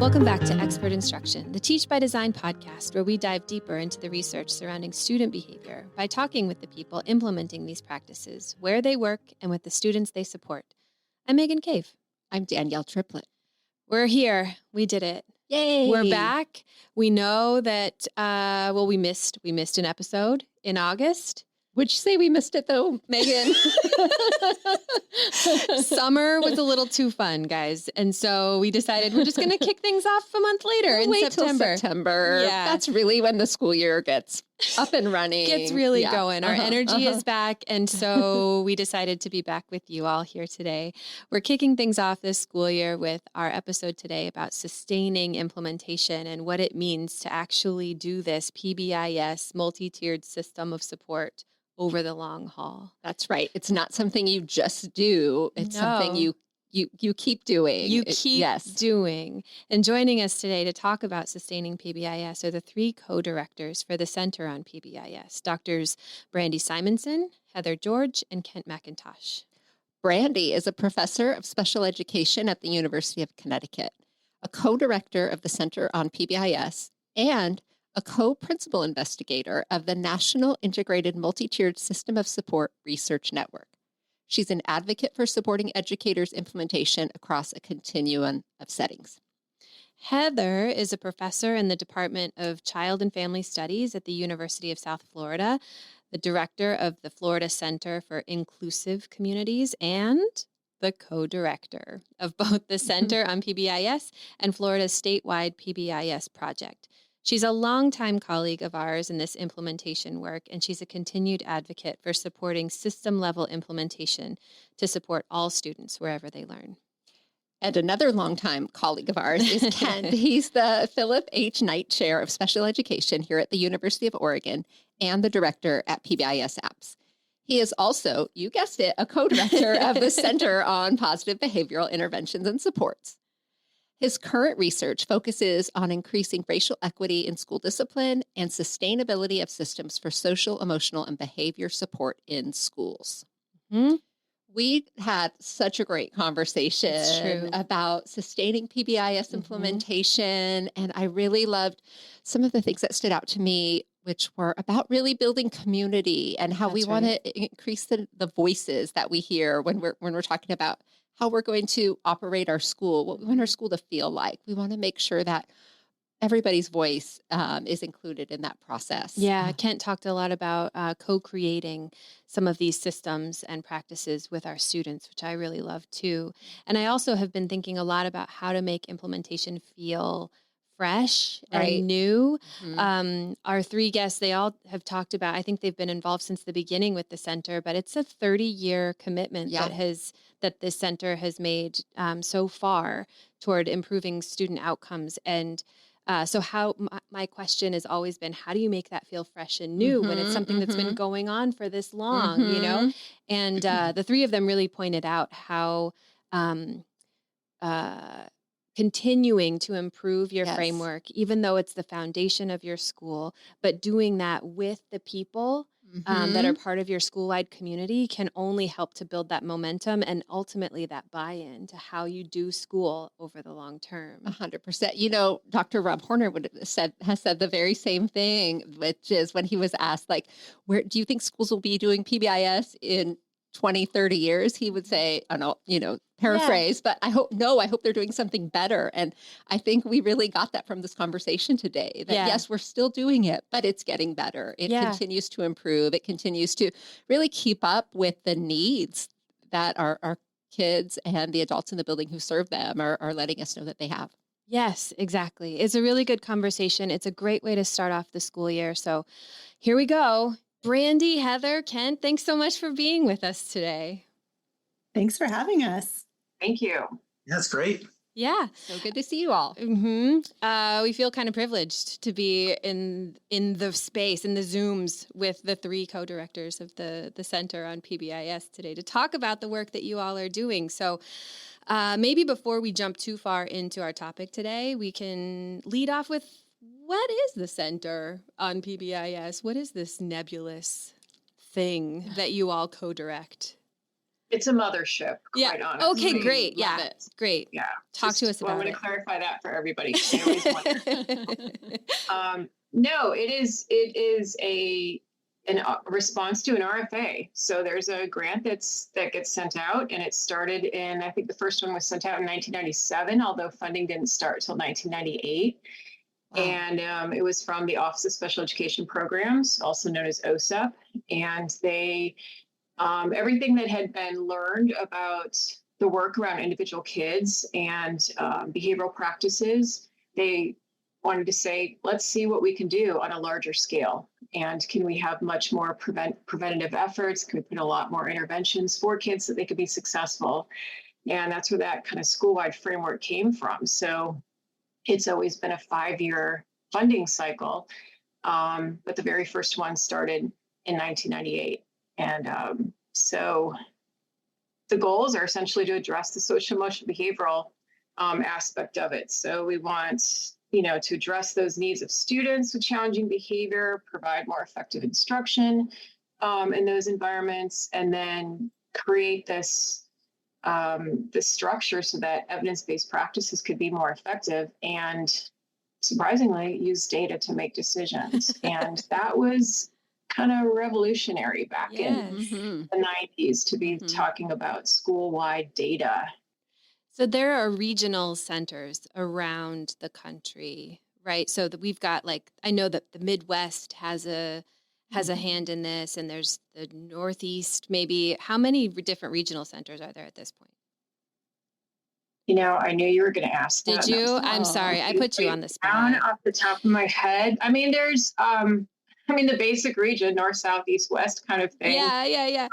Welcome back to Expert Instruction, the Teach by Design podcast, where we dive deeper into the research surrounding student behavior by talking with the people implementing these practices, where they work, and with the students they support. I'm Megan Cave. I'm Danielle Triplett. We're here. We did it. Yay! We're back. We know that, we missed an episode in August. Would you say we missed it though, Megan? Summer was a little too fun, guys. And so we decided we're just going to kick things off a month later in Wait September. Till September. Yeah. That's really when the school year gets up and running. Gets really going. Our energy is back. And so we decided to be back with you all here today. We're kicking things off this school year with our episode today about sustaining implementation and what it means to actually do this PBIS multi-tiered system of support over the long haul. That's right. It's not something you just do. It's something you keep doing. You keep doing. And joining us today to talk about sustaining PBIS are the three co-directors for the Center on PBIS, Doctors Brandy Simonson, Heather George, and Kent McIntosh. Brandy is a professor of special education at the University of Connecticut, a co-director of the Center on PBIS, and a co-principal investigator of the National Integrated Multi-Tiered System of Support Research Network. She's an advocate for supporting educators' implementation across a continuum of settings. Heather is a professor in the Department of Child and Family Studies at the University of South Florida, the director of the Florida Center for Inclusive Communities, and the co-director of both the Center on PBIS and Florida's statewide PBIS project. She's a longtime colleague of ours in this implementation work, and she's a continued advocate for supporting system-level implementation to support all students wherever they learn. And another longtime colleague of ours is Kent. He's the Philip H. Knight Chair of Special Education here at the University of Oregon and the director at PBIS Apps. He is also, you guessed it, a co-director of the Center on Positive Behavioral Interventions and Supports. His current research focuses on increasing racial equity in school discipline and sustainability of systems for social, emotional, and behavior support in schools. Mm-hmm. We had such a great conversation about sustaining PBIS implementation, and I really loved some of the things that stood out to me, which were about really building community and how we want to increase the voices that we hear when we're talking about how we're going to operate our school, what we want our school to feel like. We want to make sure that everybody's voice is included in that process. Yeah, Kent talked a lot about co-creating some of these systems and practices with our students, which I really love too. And I also have been thinking a lot about how to make implementation feel fresh and new. Mm-hmm. Our three guests, they all have talked about, I think they've been involved since the beginning with the center, but it's a 30-year commitment that this center has made so far toward improving student outcomes. And so my question has always been, how do you make that feel fresh and new when it's something that's been going on for this long, you know? And the three of them really pointed out how continuing to improve your framework, even though it's the foundation of your school, but doing that with the people that are part of your school-wide community can only help to build that momentum and ultimately that buy-in to how you do school over the long term. 100%. You know, Dr. Rob Horner has said the very same thing, which is when he was asked, like, where do you think schools will be doing PBIS in 20, 30 years? He would say, I don't know, paraphrase, but I hope they're doing something better. And I think we really got that from this conversation today, that yes, we're still doing it, but it's getting better. It continues to improve. It continues to really keep up with the needs that our kids and the adults in the building who serve them are letting us know that they have. Yes, exactly. It's a really good conversation. It's a great way to start off the school year. So here we go. Brandy, Heather, Kent, thanks so much for being with us today. Thanks for having us. Thank you. Yeah, it's great. Yeah. So good to see you all. Mm-hmm. We feel kind of privileged to be in the space, in the Zooms with the three co-directors of the Center on PBIS today to talk about the work that you all are doing. So maybe before we jump too far into our topic today, we can lead off with, what is the Center on PBIS? What is this nebulous thing that you all co-direct? It's a mothership, Yeah. quite honestly. Okay, great. Love Yeah. it. Great. Yeah. Talk to us Well, I'm about going it. to clarify that for everybody. 'Cause they always wonder. No, it is a response to an RFA. So there's a grant that gets sent out, and it started in, I think the first one was sent out in 1997, although funding didn't start till 1998. Wow. And it was from the Office of Special Education Programs, also known as OSEP. And they everything that had been learned about the work around individual kids and behavioral practices, they wanted to say, let's see what we can do on a larger scale. And can we have much more preventative efforts? Can we put a lot more interventions for kids so that they could be successful? And that's where that kind of school-wide framework came from. So it's always been a 5-year funding cycle. But the very first one started in 1998. And so the goals are essentially to address the social emotional behavioral aspect of it. So we want, to address those needs of students with challenging behavior, provide more effective instruction in those environments, and then create this structure so that evidence-based practices could be more effective and, surprisingly, use data to make decisions. And that was kind of revolutionary back in Yes. the 90s to be talking about school-wide data. So there are regional centers around the country, right? So that we've got, like, I know that the Midwest has a hand in this, and there's the Northeast maybe. How many different regional centers are there at this point? I knew you were going to ask that. Did you? I'm sorry. I put you on the Down spot. off the top of my head. I mean, there's, the basic region, north, south, east, west kind of thing. Yeah.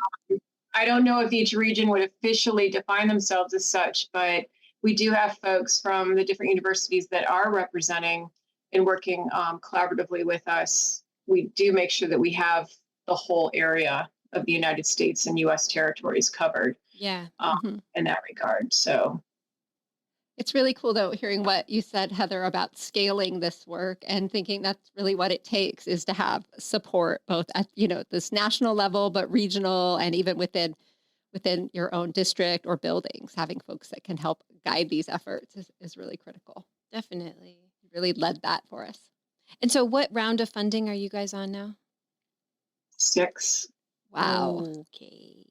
I don't know if each region would officially define themselves as such, but we do have folks from the different universities that are representing and working collaboratively with us. We do make sure that we have the whole area of the United States and U.S. territories covered. Yeah. In that regard. So it's really cool, though, hearing what you said, Heather, about scaling this work and thinking that's really what it takes is to have support both at, this national level, but regional and even within your own district or buildings. Having folks that can help guide these efforts is really critical. Definitely. You really led that for us. And so what round of funding are you guys on now? 6. Wow. Okay.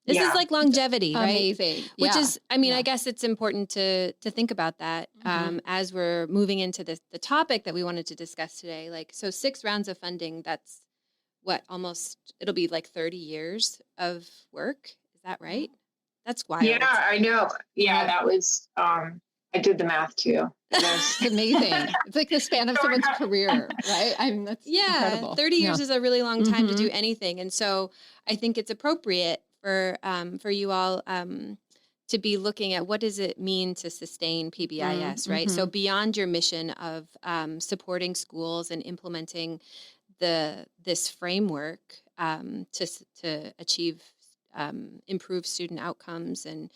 This is like longevity, right? Amazing. Which is, I guess it's important to think about that as we're moving into the topic that we wanted to discuss today. Like, so 6 rounds of funding, that's what, it'll be like 30 years of work. Is that right? That's wild. Yeah, I know. Yeah, that was, I did the math too. It's amazing. It's like the span of someone's career, right? That's incredible. 30 years is a really long time to do anything. And so I think it's appropriate for you all to be looking at what does it mean to sustain PBIS, right? So beyond your mission of supporting schools and implementing this framework to achieve improve student outcomes and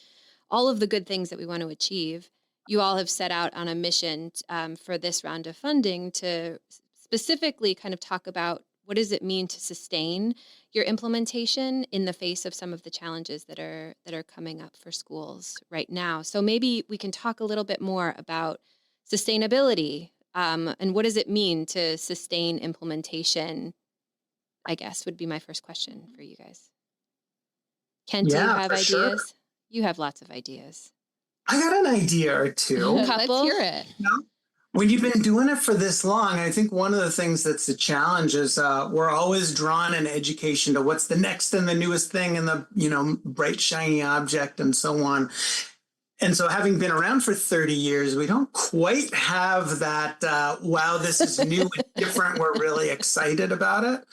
all of the good things that we want to achieve, you all have set out on a mission for this round of funding to specifically kind of talk about what does it mean to sustain your implementation in the face of some of the challenges that are coming up for schools right now. So maybe we can talk a little bit more about sustainability and what does it mean to sustain implementation, I guess would be my first question for you guys. Kent, do you have ideas? Sure. You have lots of ideas. I got an idea or two. Let's hear it. When you've been doing it for this long, I think one of the things that's a challenge is we're always drawn in education to what's the next and the newest thing and the, bright, shiny object and so on. And so having been around for 30 years, we don't quite have that, wow, this is new and different. We're really excited about it.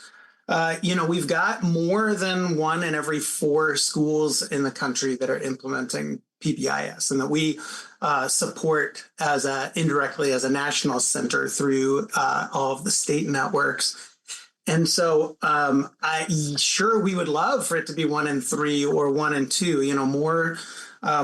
We've got more than 1 in every 4 schools in the country that are implementing PBIS, and that we support indirectly as a national center through all of the state networks. And so we would love for it to be 1 in 3 or 1 in 2,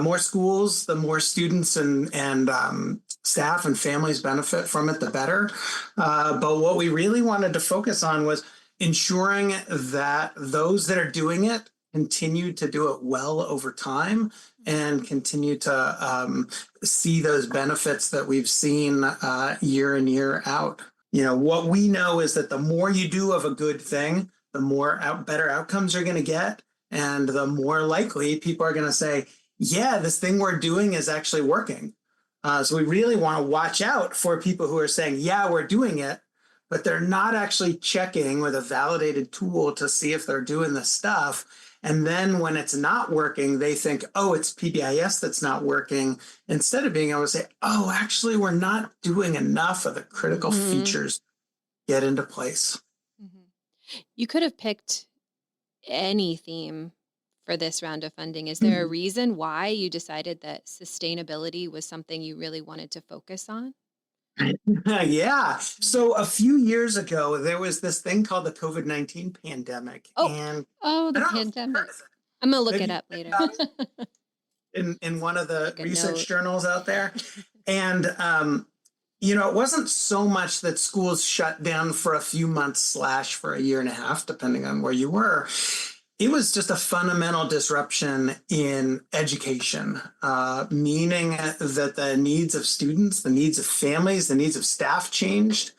more schools, the more students and staff and families benefit from it, the better. But what we really wanted to focus on was ensuring that those that are doing it continue to do it well over time and continue to see those benefits that we've seen year in, year out. What we know is that the more you do of a good thing, the more better outcomes you're going to get. And the more likely people are going to say, yeah, this thing we're doing is actually working. So we really want to watch out for people who are saying, yeah, we're doing it, but they're not actually checking with a validated tool to see if they're doing the stuff. And then when it's not working, they think, oh, it's PBIS that's not working, instead of being able to say, oh, actually, we're not doing enough of the critical features get into place. You could have picked any theme for this round of funding. Is there a reason why you decided that sustainability was something you really wanted to focus on? Yeah. So a few years ago, there was this thing called the COVID-19 pandemic. Oh. And The pandemic. I'm going to look Maybe it up later. in one of the Take a research note. journals out there. And, it wasn't so much that schools shut down for a few months / for a year and a half, depending on where you were. It was just a fundamental disruption in education, meaning that the needs of students, the needs of families, the needs of staff changed.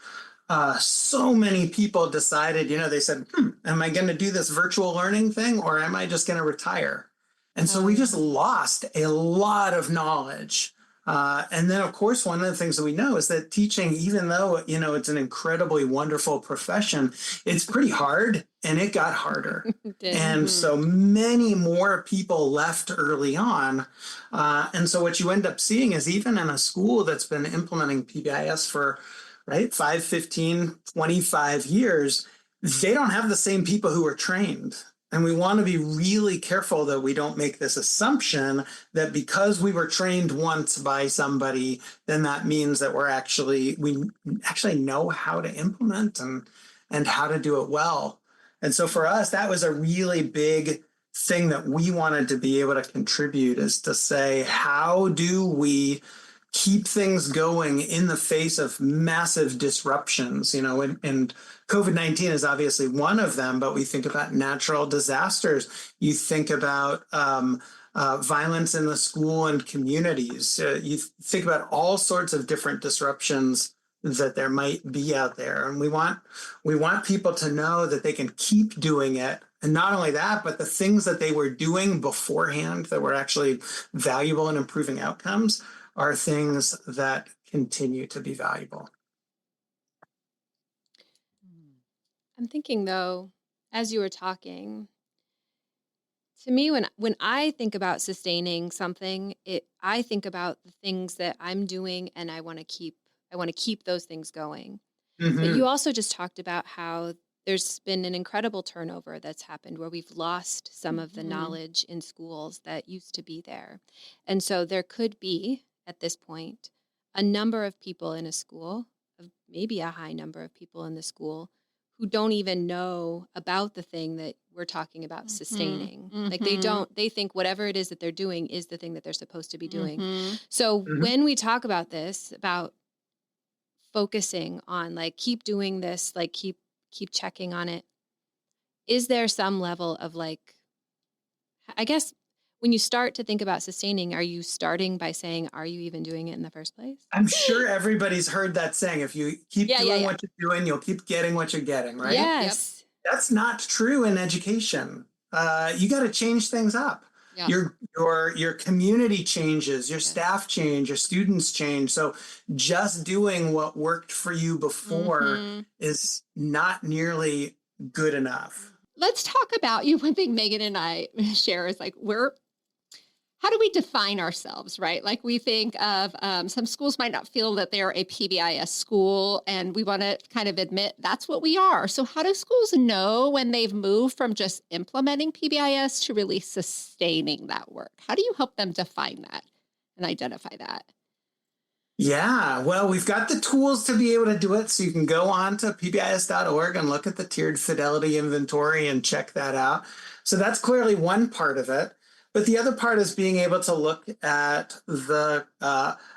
So many people decided, they said, am I going to do this virtual learning thing, or am I just going to retire? And so we just lost a lot of knowledge. And then, of course, one of the things that we know is that teaching, even though, it's an incredibly wonderful profession, it's pretty hard, and it got harder. And so many more people left early on. And so what you end up seeing is, even in a school that's been implementing PBIS for 5, 15, 25 years, they don't have the same people who are trained. And we want to be really careful that we don't make this assumption that because we were trained once by somebody, then that means that we actually know how to implement and how to do it well. And so for us, that was a really big thing that we wanted to be able to contribute, is to say, how do we keep things going in the face of massive disruptions, and COVID-19 is obviously one of them, but we think about natural disasters. You think about violence in the school and communities. You think about all sorts of different disruptions that there might be out there. And we want people to know that they can keep doing it. And not only that, but the things that they were doing beforehand that were actually valuable in improving outcomes are things that continue to be valuable. I'm thinking, though, as you were talking, to me, when I think about sustaining something, I think about the things that I'm doing, and I want to keep those things going. But you also just talked about how there's been an incredible turnover that's happened, where we've lost some of the knowledge in schools that used to be there. And so there could be, at this point, a number of people in a school, maybe a high number of people in the school, who don't even know about the thing that we're talking about sustaining. Like they think whatever it is that they're doing is the thing that they're supposed to be doing. So when we talk about this, about focusing on keep doing this, keep checking on it, is there some level of I guess when you start to think about sustaining, are you starting by saying, are you even doing it in the first place? I'm sure everybody's heard that saying, if you keep doing what you're doing, you'll keep getting what you're getting, right? Yes. Yep. That's not true in education. You got to change things up. Yeah. Your community changes, your staff change, your students change. So just doing what worked for you before is not nearly good enough. Let's talk about one thing Megan and I share is how do we define ourselves, right? We think of some schools might not feel that they're a PBIS school, and we want to kind of admit that's what we are. So how do schools know when they've moved from just implementing PBIS to really sustaining that work? How do you help them define that and identify that? Yeah, well, we've got the tools to be able to do it. So you can go on to pbis.org and look at the tiered fidelity inventory and check that out. So that's clearly one part of it. But the other part is being able to look at the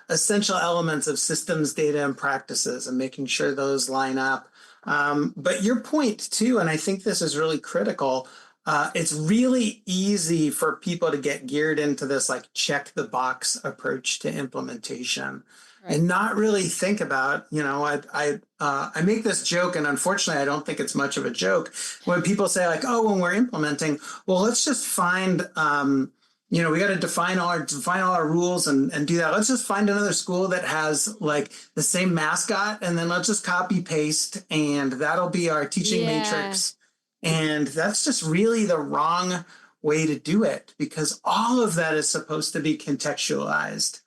essential elements of systems, data, and practices and making sure those line up. But your point, too, and I think this is really critical, it's really easy for people to get geared into this like check the box approach to implementation Right. and not really think about, I make this joke, and unfortunately, I don't think it's much of a joke when people say like, oh, when we're implementing, well, let's just find, we got to define all our rules and do that. Let's just find another school that has like the same mascot, and then let's just copy paste, and that'll be our teaching Yeah. matrix. And that's just really the wrong way to do it, because all of that is supposed to be contextualized.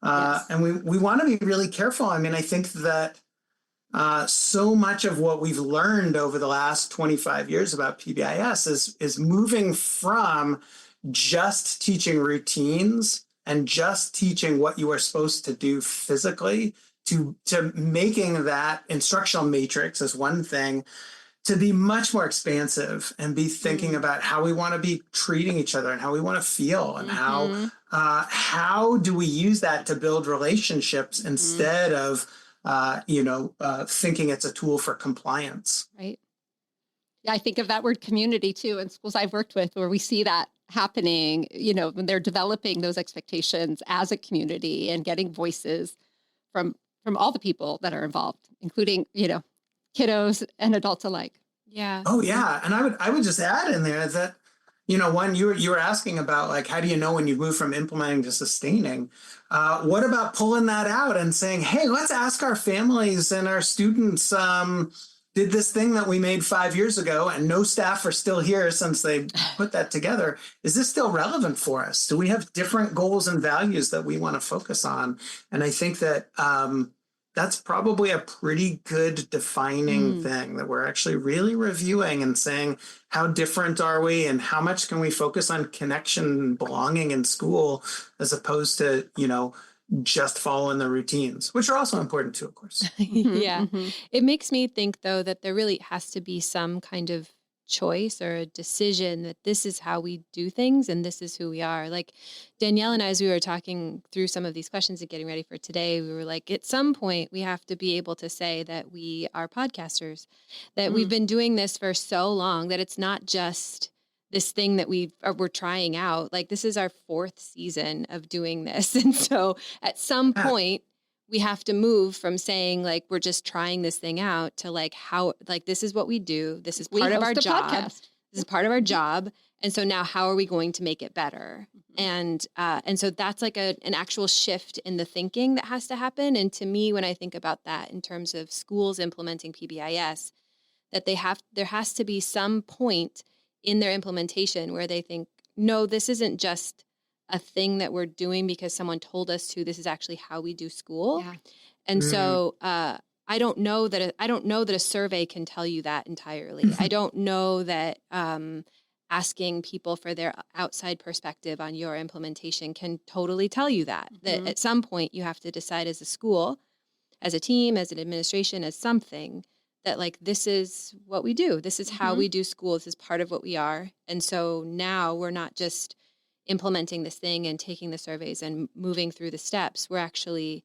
Yes. And we want to be really careful. I mean, I think that so much of what we've learned over the last 25 years about PBIS is moving from just teaching routines and just teaching what you are supposed to do physically to making that instructional matrix as one thing, to be much more expansive and be thinking about how we want to be treating each other and how we want to feel, and how do we use that to build relationships instead of thinking it's a tool for compliance. Right. Yeah, I think of that word community too in schools I've worked with, where we see that happening, when they're developing those expectations as a community and getting voices from all the people that are involved, including, kiddos and adults alike. Yeah. Oh yeah, and I would just add in there that one, you were asking about like how do you know when you move from implementing to sustaining? What about pulling that out and saying, hey, let's ask our families and our students. Did this thing that we made 5 years ago, and no staff are still here since they put that together, is this still relevant for us? Do we have different goals and values that we want to focus on? And I think that that's probably a pretty good defining thing, that we're actually really reviewing and saying, how different are we, and how much can we focus on connection and belonging in school as opposed to, just following the routines, which are also important too, of course. Yeah. It makes me think, though, that there really has to be some kind of choice or a decision that this is how we do things and this is who we are. Like Danielle and I, as we were talking through some of these questions and getting ready for today, we were like, at some point we have to be able to say that we are podcasters, that we've been doing this for so long that it's not just this thing that we're trying out. Like, this is our 4th season of doing this. And so at some point we have to move from saying like, we're just trying this thing out to like, how, like, this is what we do. This is part of our job. This is part of our job. And so now how are we going to make it better? And so that's like an actual shift in the thinking that has to happen. And to me, when I think about that in terms of schools implementing PBIS, that there has to be some point in their implementation where they think, no, this isn't just a thing that we're doing because someone told us to. This is actually how we do school. Yeah. And so I don't know that a survey can tell you that entirely. I don't know that asking people for their outside perspective on your implementation can totally tell you that. That at some point you have to decide as a school, as a team, as an administration, as something, that like, this is what we do. This is how we do school. This is part of what we are. And so now we're not just implementing this thing and taking the surveys and moving through the steps. We're actually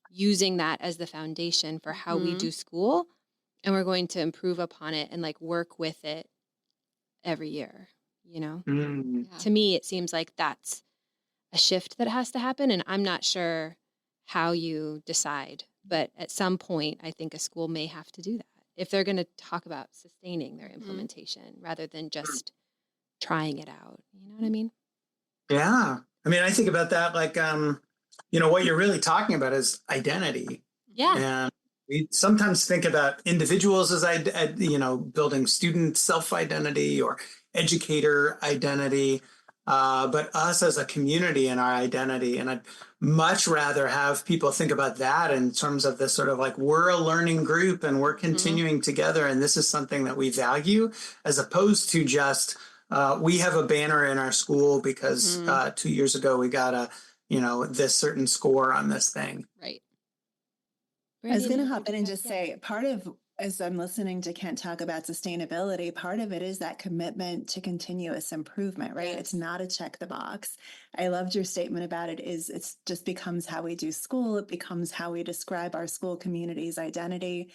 using that as the foundation for how we do school. And we're going to improve upon it and like work with it every year, Yeah. To me, it seems like that's a shift that has to happen. And I'm not sure how you decide, but at some point, I think a school may have to do that if they're going to talk about sustaining their implementation rather than just trying it out. You know what I mean? Yeah. I mean, I think about that like, what you're really talking about is identity. Yeah. And we sometimes think about individuals as, building student self-identity or educator identity, but us as a community and our identity. And I'd much rather have people think about that in terms of this sort of like, we're a learning group and we're continuing together. And this is something that we value, as opposed to just, we have a banner in our school because 2 years ago we got this certain score on this thing. Right. I was going to hop in and just say, part of, as I'm listening to Kent talk about sustainability, part of it is that commitment to continuous improvement, right? Yes. It's not a check the box. I loved your statement about it just becomes how we do school. It becomes how we describe our school community's identity.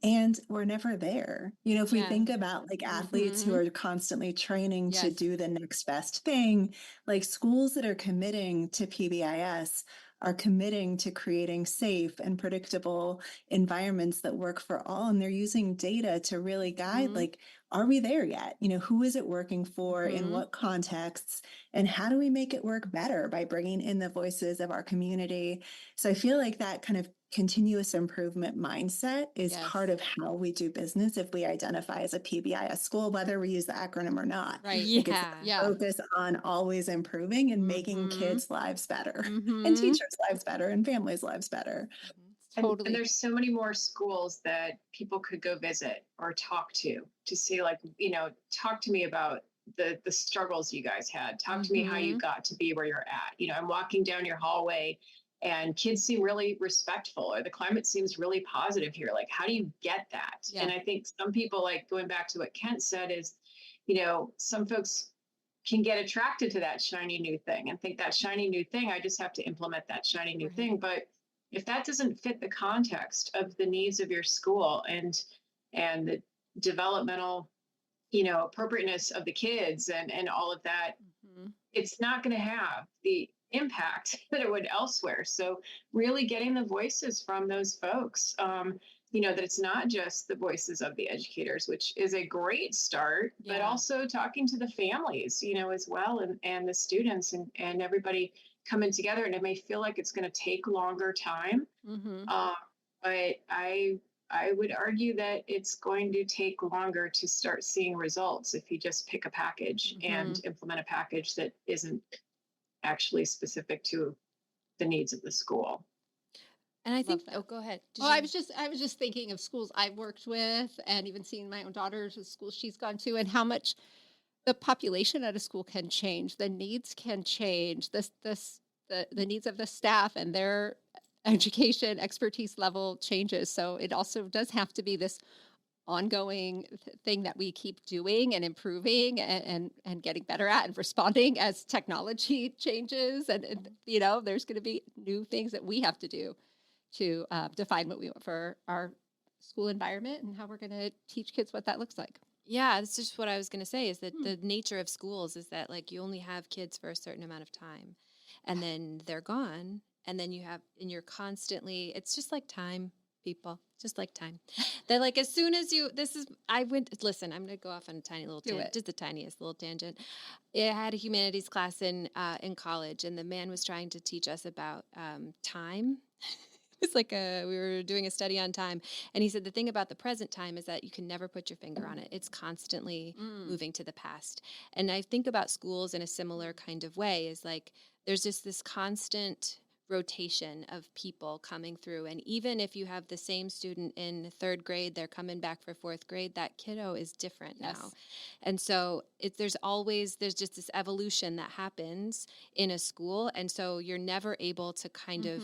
And we're never there. You know, if we Yeah. think about like athletes who are constantly training to Yes. do the next best thing, like schools that are committing to PBIS are committing to creating safe and predictable environments that work for all. And they're using data to really guide, like, are we there yet? You know, who is it working for, in what contexts, and how do we make it work better by bringing in the voices of our community? So I feel like that kind of continuous improvement mindset is Yes. part of how we do business if we identify as a PBIS school, whether we use the acronym or not. Right. Like, it's Yeah. Yeah. focus on always improving and making kids' lives better and teachers' lives better and families' lives better. And Totally. there's so many more schools that people could go visit or talk to see, like, talk to me about the struggles you guys had. Talk to me how you got to be where you're at. I'm walking down your hallway and kids seem really respectful, or the climate seems really positive here. Like, how do you get that? Yeah. And I think some people, like going back to what Kent said, is, some folks can get attracted to that shiny new thing and think that shiny new thing, I just have to implement that shiny new thing. But if that doesn't fit the context of the needs of your school and the developmental, appropriateness of the kids and all of that, it's not going to have the impact that it would elsewhere. So really getting the voices from those folks, that it's not just the voices of the educators, which is a great start, but also talking to the families, as well, and the students and everybody coming together. And it may feel like it's going to take longer time, but I would argue that it's going to take longer to start seeing results if you just pick a package and implement a package that isn't actually specific to the needs of the school. And I think, that. go ahead. I was just thinking of schools I've worked with, and even seeing my own daughter's schools she's gone to, and how much the population at a school can change. The needs can change. The needs of the staff and their education expertise level changes. So it also does have to be this ongoing thing that we keep doing and improving and getting better at and responding as technology changes. And there's going to be new things that we have to do to define what we want for our school environment and how we're going to teach kids what that looks like. Yeah, that's just what I was going to say, is that the nature of schools is that, like, you only have kids for a certain amount of time and then they're gone. And then you're constantly, it's just like time, people, just like time. That, like, as soon as I'm going to go off on a tiny little tangent, just the tiniest little tangent. I had a humanities class in college, and the man was trying to teach us about time. It's like we were doing a study on time, and he said the thing about the present time is that you can never put your finger on it. It's constantly moving to the past. And I think about schools in a similar kind of way, is like there's just this constant rotation of people coming through. And even if you have the same student in third grade, they're coming back for fourth grade, that kiddo is different now. And so there's just this evolution that happens in a school. And so you're never able to kind of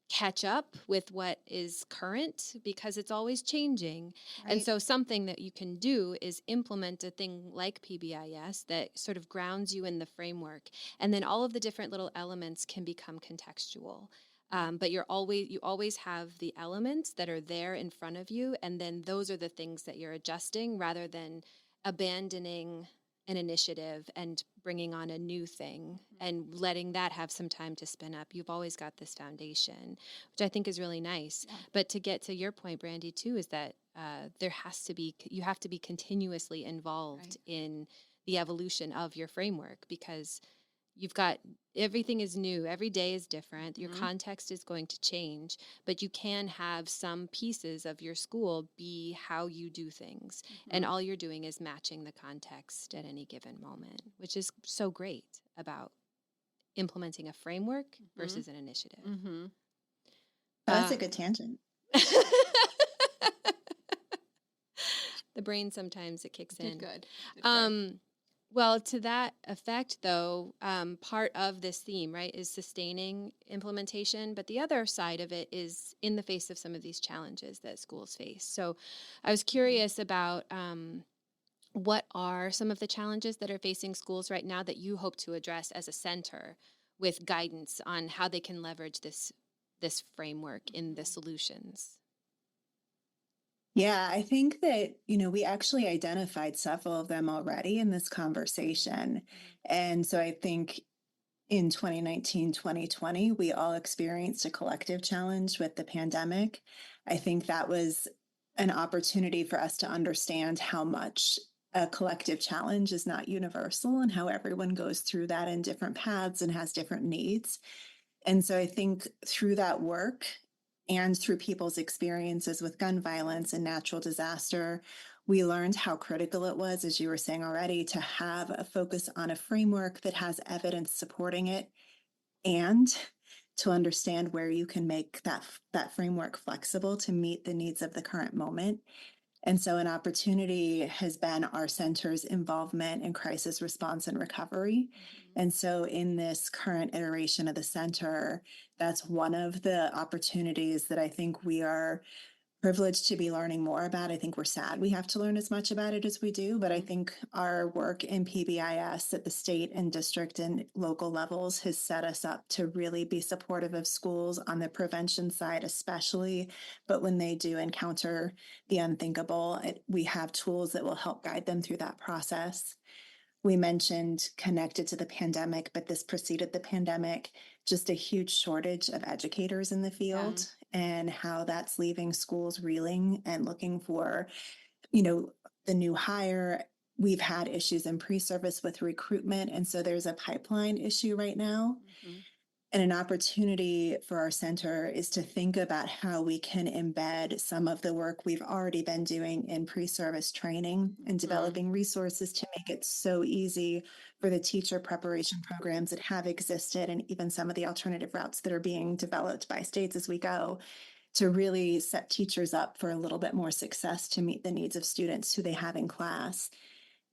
catch up with what is current because it's always changing. Right. And so something that you can do is implement a thing like PBIS that sort of grounds you in the framework. And then all of the different little elements can become contextual. But you always have the elements that are there in front of you. And then those are the things that you're adjusting rather than abandoning an initiative and bringing on a new thing and letting that have some time to spin up. You've always got this foundation, which I think is really nice. Yeah. But to get to your point, Brandy, too, is that you have to be continuously involved in the evolution of your framework, because you've got, everything is new. Every day is different. Your context is going to change, but you can have some pieces of your school be how you do things. And all you're doing is matching the context at any given moment, which is so great about implementing a framework versus an initiative. That's a good tangent. The brain, sometimes it kicks in. Good. Well, to that effect, though, part of this theme, right, is sustaining implementation. But the other side of it is in the face of some of these challenges that schools face. So I was curious about what are some of the challenges that are facing schools right now that you hope to address as a center with guidance on how they can leverage this framework in the solutions. Yeah, I think that, we actually identified several of them already in this conversation. And so I think in 2019, 2020, we all experienced a collective challenge with the pandemic. I think that was an opportunity for us to understand how much a collective challenge is not universal and how everyone goes through that in different paths and has different needs. And so I think through that work and through people's experiences with gun violence and natural disaster, we learned how critical it was, as you were saying already, to have a focus on a framework that has evidence supporting it and to understand where you can make that framework flexible to meet the needs of the current moment. And so, an opportunity has been our center's involvement in crisis response and recovery. And so, in this current iteration of the center, that's one of the opportunities that I think we are privileged to be learning more about. I think we're sad we have to learn as much about it as we do, but I think our work in PBIS at the state and district and local levels has set us up to really be supportive of schools on the prevention side, especially. But when they do encounter the unthinkable, we have tools that will help guide them through that process. We mentioned connected to the pandemic, but this preceded the pandemic, just a huge shortage of educators in the field and how that's leaving schools reeling and looking for, the new hire. We've had issues in pre-service with recruitment. And so there's a pipeline issue right now. And an opportunity for our center is to think about how we can embed some of the work we've already been doing in pre-service training and developing resources to make it so easy for the teacher preparation programs that have existed and even some of the alternative routes that are being developed by states as we go to really set teachers up for a little bit more success to meet the needs of students who they have in class.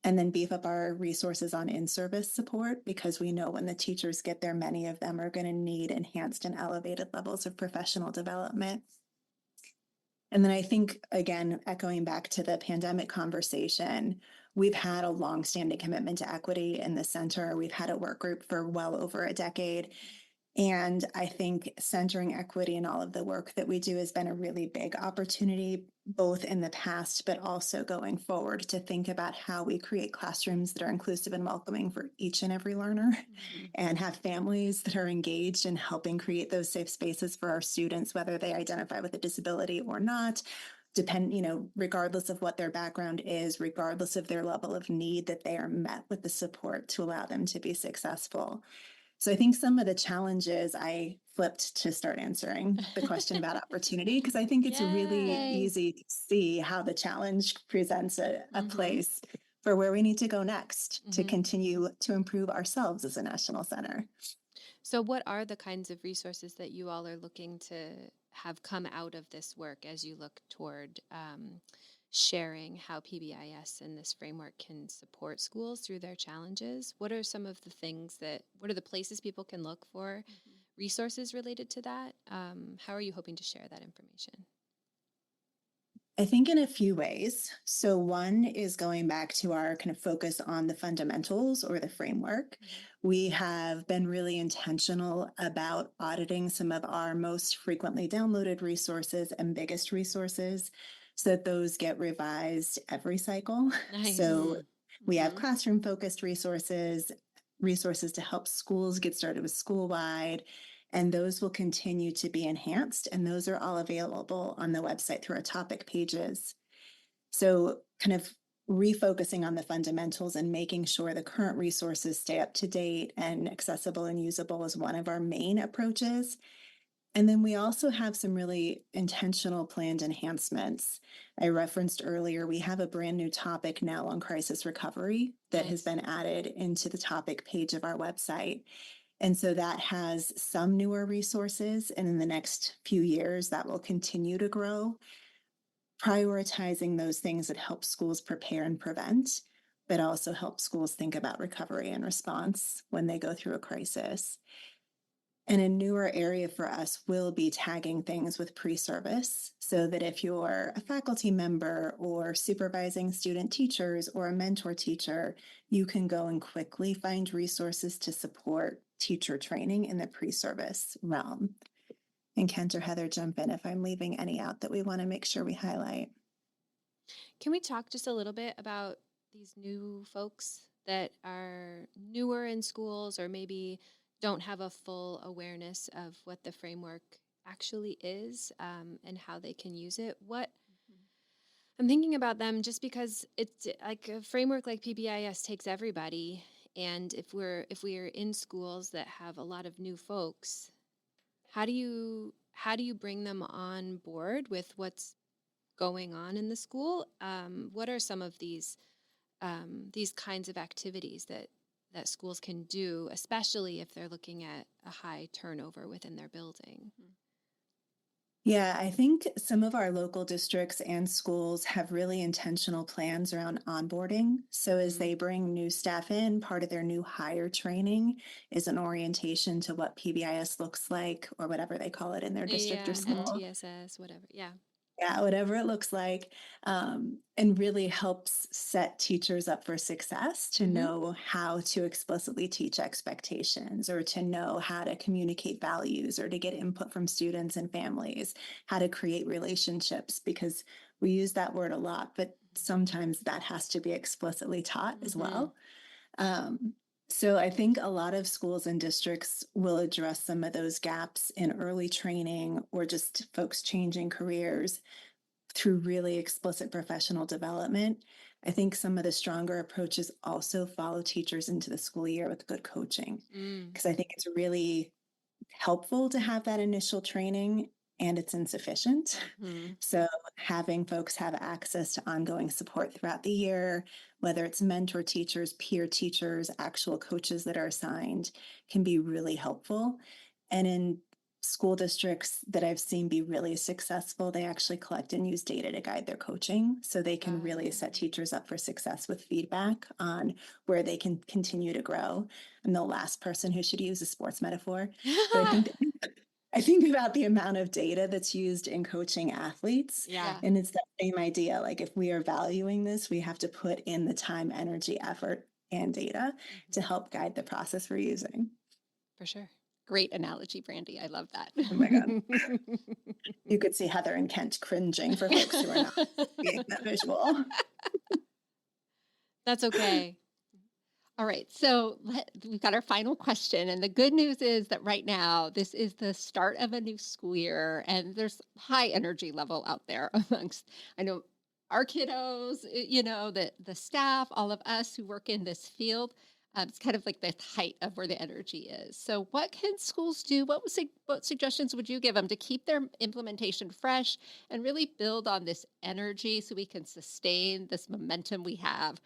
And then beef up our resources on in-service support because we know when the teachers get there, many of them are going to need enhanced and elevated levels of professional development. And then I think, again, echoing back to the pandemic conversation, we've had a longstanding commitment to equity in the center. We've had a work group for well over a decade. And I think centering equity in all of the work that we do has been a really big opportunity, both in the past, but also going forward to think about how we create classrooms that are inclusive and welcoming for each and every learner and have families that are engaged in helping create those safe spaces for our students, whether they identify with a disability or not, regardless of what their background is, regardless of their level of need, that they are met with the support to allow them to be successful. So I think some of the challenges I flipped to start answering the question about opportunity, because I think it's really easy to see how the challenge presents a place for where we need to go next to continue to improve ourselves as a national center. So what are the kinds of resources that you all are looking to have come out of this work as you look toward sharing how PBIS and this framework can support schools through their challenges? What are some of the what are the places people can look for resources related to that? How are you hoping to share that information? I think in a few ways. So one is going back to our kind of focus on the fundamentals or the framework. We have been really intentional about auditing some of our most frequently downloaded resources and biggest resources so that those get revised every cycle. Nice. So we have classroom focused resources to help schools get started with school-wide, and those will continue to be enhanced. And those are all available on the website through our topic pages. So kind of refocusing on the fundamentals and making sure the current resources stay up to date and accessible and usable is one of our main approaches. And then we also have some really intentional planned enhancements. I referenced earlier, we have a brand new topic now on crisis recovery that has been added into the topic page of our website. And so that has some newer resources, and in the next few years, that will continue to grow, prioritizing those things that help schools prepare and prevent, but also help schools think about recovery and response when they go through a crisis. And a newer area for us will be tagging things with pre-service so that if you're a faculty member or supervising student teachers or a mentor teacher, you can go and quickly find resources to support teacher training in the pre-service realm. And Kent or Heather, jump in if I'm leaving any out that we want to make sure we highlight. Can we talk just a little bit about these new folks that are newer in schools or maybe don't have a full awareness of what the framework actually is, and how they can use it? What I'm thinking about them just because it's like a framework like PBIS takes everybody. And if we're in schools that have a lot of new folks, how do you bring them on board with what's going on in the school? What are some of these kinds of activities that schools can do, especially if they're looking at a high turnover within their building? Yeah, I think some of our local districts and schools have really intentional plans around onboarding. So as Mhm. they bring new staff in, part of their new hire training is an orientation to what PBIS looks like or whatever they call it in their district or Yeah, school. MTSS, whatever. Yeah. Yeah, whatever it looks like, and really helps set teachers up for success to Hmm. know how to explicitly teach expectations or to know how to communicate values or to get input from students and families, how to create relationships, because we use that word a lot, but sometimes that has to be explicitly taught as Hmm. well. Um, so I think a lot of schools and districts will address some of those gaps in early training or just folks changing careers through really explicit professional development. I think some of the stronger approaches also follow teachers into the school year with good coaching, Mm. because I think it's really helpful to have that initial training and it's insufficient. Hmm. So, having folks have access to ongoing support throughout the year, whether it's mentor teachers, peer teachers, actual coaches that are assigned, can be really helpful. And in school districts that I've seen be really successful, they actually collect and use data to guide their coaching. So they can Got really it. set teachers up for success with feedback on where they can continue to grow. I'm the last person who should use a sports metaphor, but I think about the amount of data that's used in coaching athletes, Yeah. Yeah. and it's that same idea. Like, if we are valuing this, we have to put in the time, energy, effort, and data to Mhm. help guide the process we're using. For sure. Great analogy, Brandy. I love that. Oh my God. You could see Heather and Kent cringing for folks who are not seeing that visual. That's okay. All right. So we've got our final question. And the good news is that right now, this is the start of a new school year, and there's high energy level out there amongst, I know, our kiddos, the staff, all of us who work in this field. It's kind of like the height of where the energy is. So, what can schools do? What suggestions would you give them to keep their implementation fresh and really build on this energy so we can sustain this momentum we have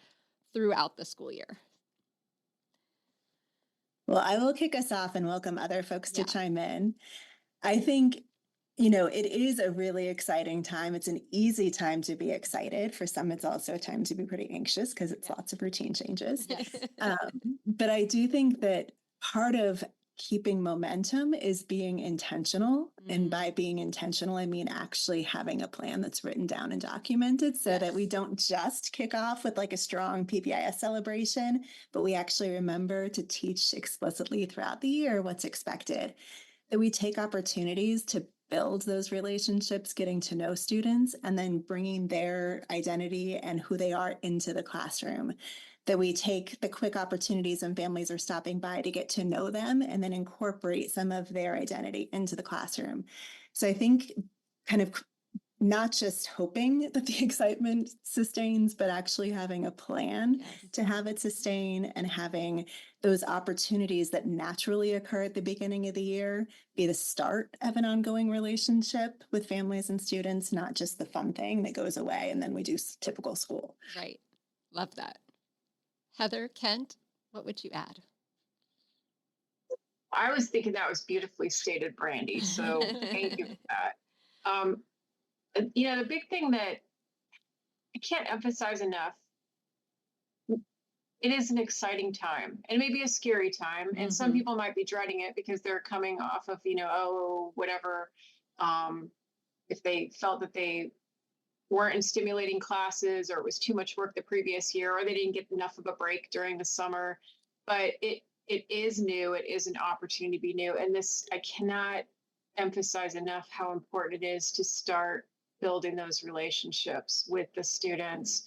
throughout the school year? Well, I will kick us off and welcome other folks to Yeah. chime in. I think, it is a really exciting time. It's an easy time to be excited. For some, it's also a time to be pretty anxious because it's Yeah. lots of routine changes. Yes. But I do think that part of keeping momentum is being intentional. And by Mm. being intentional, I mean actually having a plan that's written down and documented so that we Yes. don't just kick off with like a strong PBIS celebration, but we actually remember to teach explicitly throughout the year what's expected, that we take opportunities to build those relationships, getting to know students, and then bringing their identity and who they are into the classroom. That we take the quick opportunities when families are stopping by to get to know them and then incorporate some of their identity into the classroom. So I think kind of not just hoping that the excitement sustains, but actually having a plan Yes. to have it sustain and having those opportunities that naturally occur at the beginning of the year be the start of an ongoing relationship with families and students, not just the fun thing that goes away and then we do typical school. Right. Love that. Heather, Kent, what would you add? I was thinking that was beautifully stated, Brandy. So thank you for that. Um, the big thing that I can't emphasize enough, it is an exciting time and maybe a scary time. And some Mhm. people might be dreading it because they're coming off of, oh, whatever. Um, if they felt that they weren't in stimulating classes or it was too much work the previous year or they didn't get enough of a break during the summer. But it is new. It is an opportunity to be new. And this, I cannot emphasize enough how important it is to start building those relationships with the students,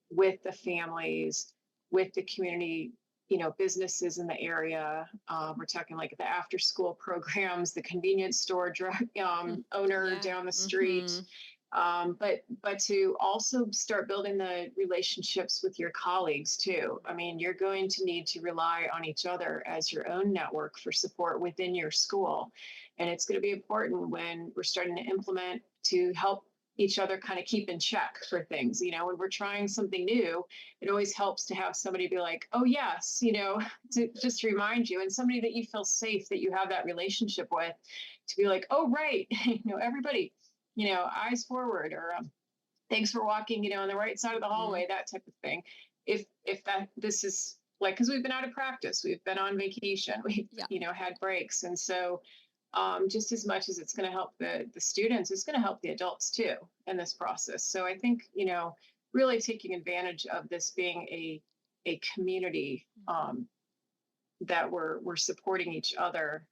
with the families, with the community, businesses in the area. We're talking like the after school programs, the convenience store owner Yeah. down the street. But to also start building the relationships with your colleagues too. I mean, you're going to need to rely on each other as your own network for support within your school. And it's going to be important when we're starting to implement to help each other kind of keep in check for things. When we're trying something new, it always helps to have somebody be like, oh yes, to just remind you, and somebody that you feel safe, that you have that relationship with, to be like, oh right, everybody, eyes forward, or thanks for walking, on the right side of the hallway, that type of thing. If this is like, because we've been out of practice, we've been on vacation, we've had breaks, and so just as much as it's going to help the students, it's going to help the adults too in this process. So I think, really taking advantage of this being a community that we're supporting each other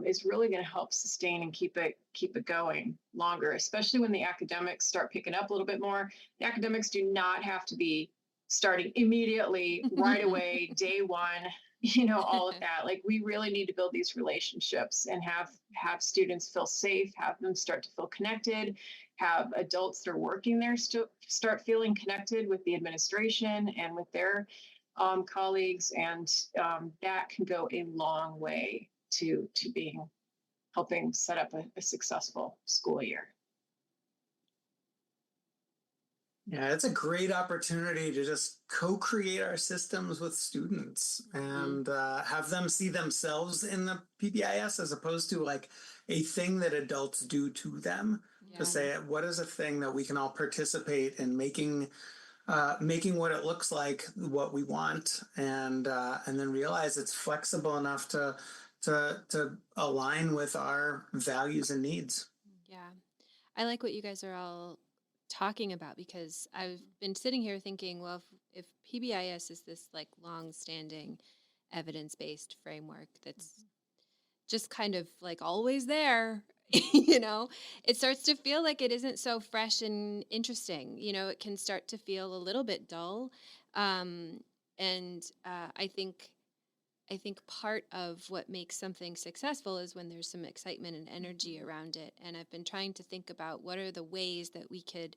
is really going to help sustain and keep it going longer, especially when the academics start picking up a little bit more. The academics do not have to be starting immediately, right away, day one, all of that. Like, we really need to build these relationships and have students feel safe, have them start to feel connected, have adults that are working there start feeling connected with the administration and with their colleagues. And that can go a long way to helping set up a successful school year. Yeah, it's a great opportunity to just co-create our systems with students and have them see themselves in the PBIS as opposed to like a thing that adults do to them. To say, what is a thing that we can all participate in making what it looks like, what we want, and then realize it's flexible enough to align with our values and needs. Yeah, I like what you guys are all talking about, because I've been sitting here thinking, well, if PBIS is this like long-standing evidence-based framework that's just kind of like always there, it starts to feel like it isn't so fresh and interesting. It can start to feel a little bit dull. I think part of what makes something successful is when there's some excitement and energy around it. And I've been trying to think about what are the ways that we could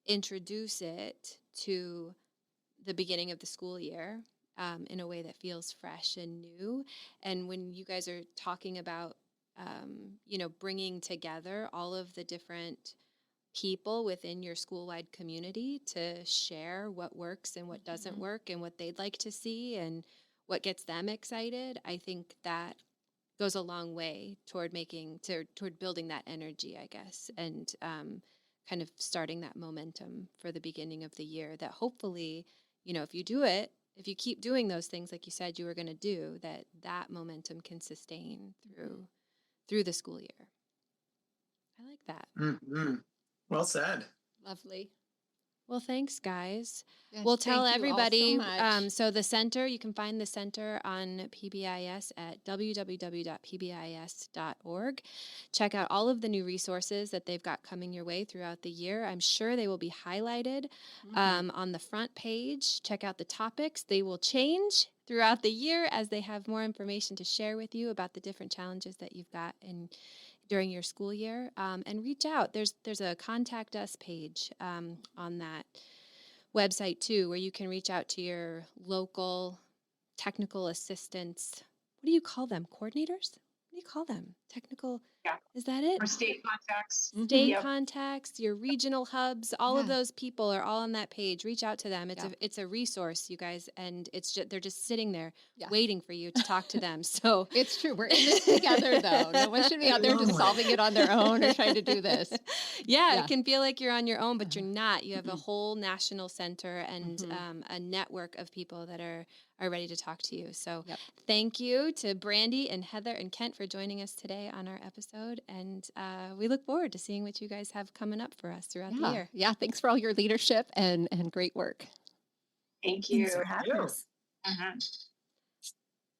introduce it to the beginning of the school year in a way that feels fresh and new. And when you guys are talking about, bringing together all of the different people within your school-wide community to share what works and what doesn't work and what they'd like to see and what gets them excited, I think that goes a long way toward building that energy, I guess, and kind of starting that momentum for the beginning of the year that hopefully, if you keep doing those things like you said you were going to do, that momentum can sustain through the school year. I like that. Mm-hmm. Well said. Lovely. Well, thanks, guys. Yes, We'll tell everybody. So the center, you can find the center on PBIS at www.pbis.org. Check out all of the new resources that they've got coming your way throughout the year. I'm sure they will be highlighted on the front page. Check out the topics. They will change throughout the year as they have more information to share with you about the different challenges that you've got during your school year, and reach out. There's a contact us page on that website too, where you can reach out to your local technical assistants. What do you call them? Coordinators? What do you call them? Technical? Yeah. Is that it? Or state contacts. State contacts, your regional hubs, all of those people are all on that page. Reach out to them. It's a resource, you guys, and they're just sitting there waiting for you to talk to them. So it's true. We're in this together, though. No one should be out there just solving it on their own or trying to do this. It can feel like you're on your own, but you're not. You have a whole national center and a network of people that are ready to talk to you. So thank you to Brandy and Heather and Kent for joining us today on our episode. And we look forward to seeing what you guys have coming up for us throughout the year. Yeah. Thanks for all your leadership and great work. Thank you. Thanks for having us.